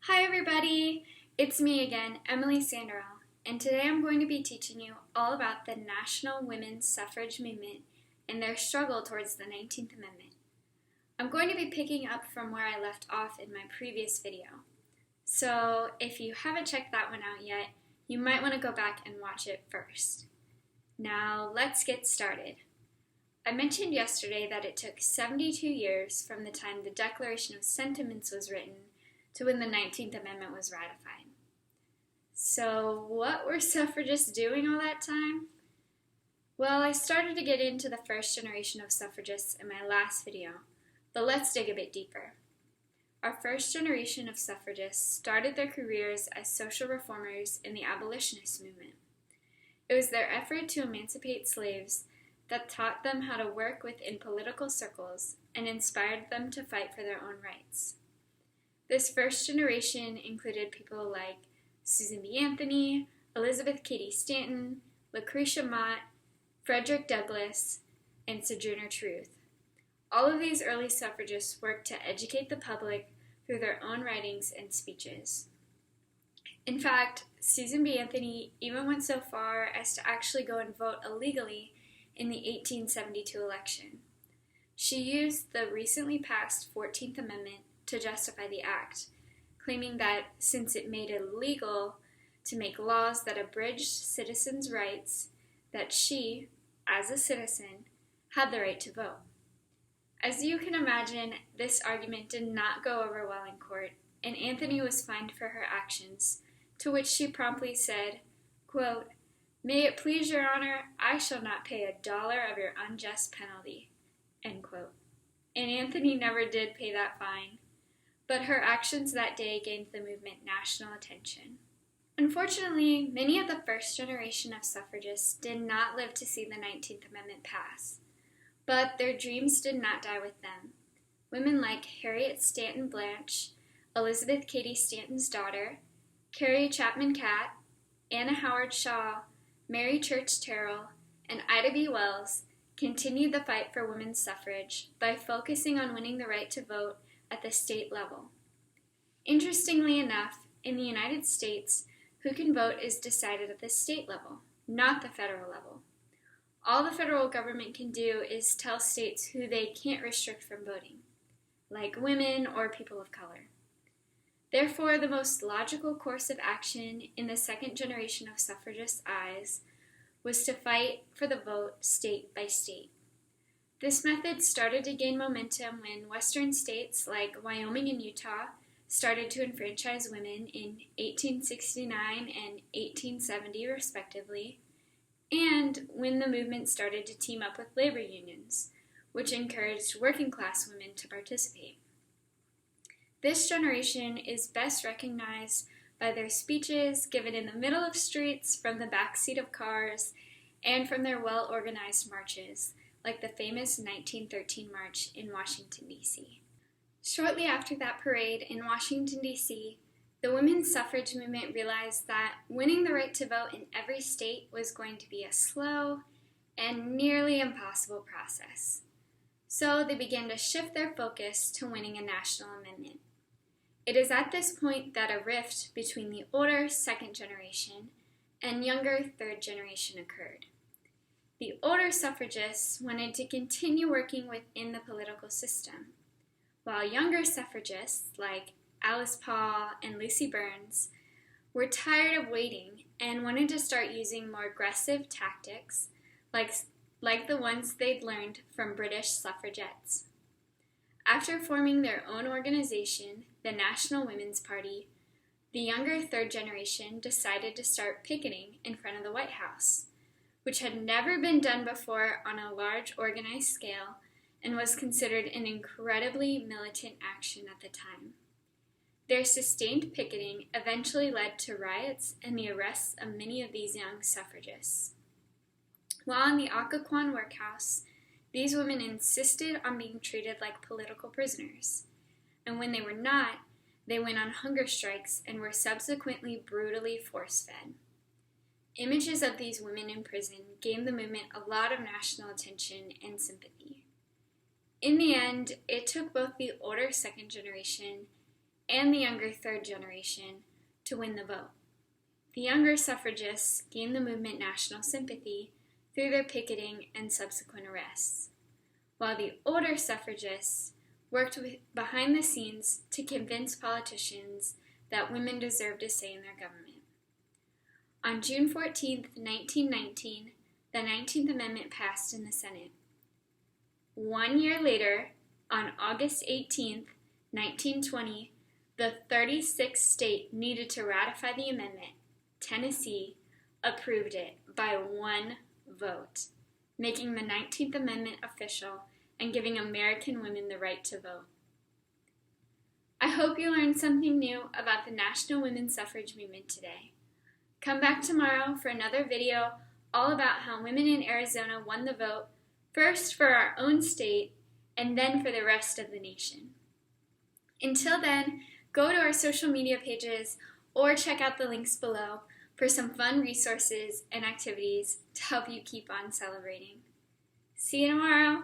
Hi everybody! It's me again, Emily Sanderell, and today I'm going to be teaching you all about the National Women's Suffrage Movement and their struggle towards the 19th Amendment. I'm going to be picking up from where I left off in my previous video. So if you haven't checked that one out yet, you might want to go back and watch it first. Now let's get started. I mentioned yesterday that it took 72 years from the time the Declaration of Sentiments was written to when the 19th Amendment was ratified. So what were suffragists doing all that time? Well, I started to get into the first generation of suffragists in my last video, but let's dig a bit deeper. Our first generation of suffragists started their careers as social reformers in the abolitionist movement. It was their effort to emancipate slaves that taught them how to work within political circles and inspired them to fight for their own rights. This first generation included people like Susan B. Anthony, Elizabeth Cady Stanton, Lucretia Mott, Frederick Douglass, and Sojourner Truth. All of these early suffragists worked to educate the public through their own writings and speeches. In fact, Susan B. Anthony even went so far as to actually go and vote illegally in the 1872 election. She used the recently passed 14th Amendment to justify the act, claiming that since it made it illegal to make laws that abridged citizens' rights, that she, as a citizen, had the right to vote. As you can imagine, this argument did not go over well in court, and Anthony was fined for her actions, to which she promptly said, quote, "May it please your honor, I shall not pay $1 of your unjust penalty," end quote. And Anthony never did pay that fine, but her actions that day gained the movement national attention. Unfortunately, many of the first generation of suffragists did not live to see the 19th Amendment pass, but their dreams did not die with them. Women like Harriet Stanton Blanche, Elizabeth Cady Stanton's daughter, Carrie Chapman Catt, Anna Howard Shaw, Mary Church Terrell, and Ida B. Wells continued the fight for women's suffrage by focusing on winning the right to vote at the state level. Interestingly enough, in the United States, who can vote is decided at the state level, not the federal level. All the federal government can do is tell states who they can't restrict from voting, like women or people of color. Therefore, the most logical course of action in the second generation of suffragists' eyes was to fight for the vote state by state. This method started to gain momentum when western states like Wyoming and Utah started to enfranchise women in 1869 and 1870 respectively, and when the movement started to team up with labor unions, which encouraged working class women to participate. This generation is best recognized by their speeches given in the middle of streets, from the backseat of cars, and from their well-organized marches, like the famous 1913 march in Washington, D.C. Shortly after that parade in Washington, D.C., the women's suffrage movement realized that winning the right to vote in every state was going to be a slow and nearly impossible process. So they began to shift their focus to winning a national amendment. It is at this point that a rift between the older second generation and younger third generation occurred. The older suffragists wanted to continue working within the political system, while younger suffragists like Alice Paul and Lucy Burns were tired of waiting and wanted to start using more aggressive tactics like the ones they'd learned from British suffragettes. After forming their own organization, the National Women's Party, the younger third generation decided to start picketing in front of the White House, which had never been done before on a large organized scale and was considered an incredibly militant action at the time. Their sustained picketing eventually led to riots and the arrests of many of these young suffragists. While in the Occoquan workhouse, these women insisted on being treated like political prisoners, and when they were not, they went on hunger strikes and were subsequently brutally force-fed. Images of these women in prison gave the movement a lot of national attention and sympathy. In the end, it took both the older second generation and the younger third generation to win the vote. The younger suffragists gained the movement national sympathy through their picketing and subsequent arrests, while the older suffragists worked behind the scenes to convince politicians that women deserved a say in their government. On June 14, 1919, the 19th Amendment passed in the Senate. 1 year later, on August 18, 1920, the 36th state needed to ratify the amendment. Tennessee approved it by 1 vote, making the 19th Amendment official and giving American women the right to vote. I hope you learned something new about the National Women's Suffrage Movement today. Come back tomorrow for another video all about how women in Arizona won the vote, first for our own state and then for the rest of the nation. Until then, go to our social media pages or check out the links below for some fun resources and activities to help you keep on celebrating. See you tomorrow!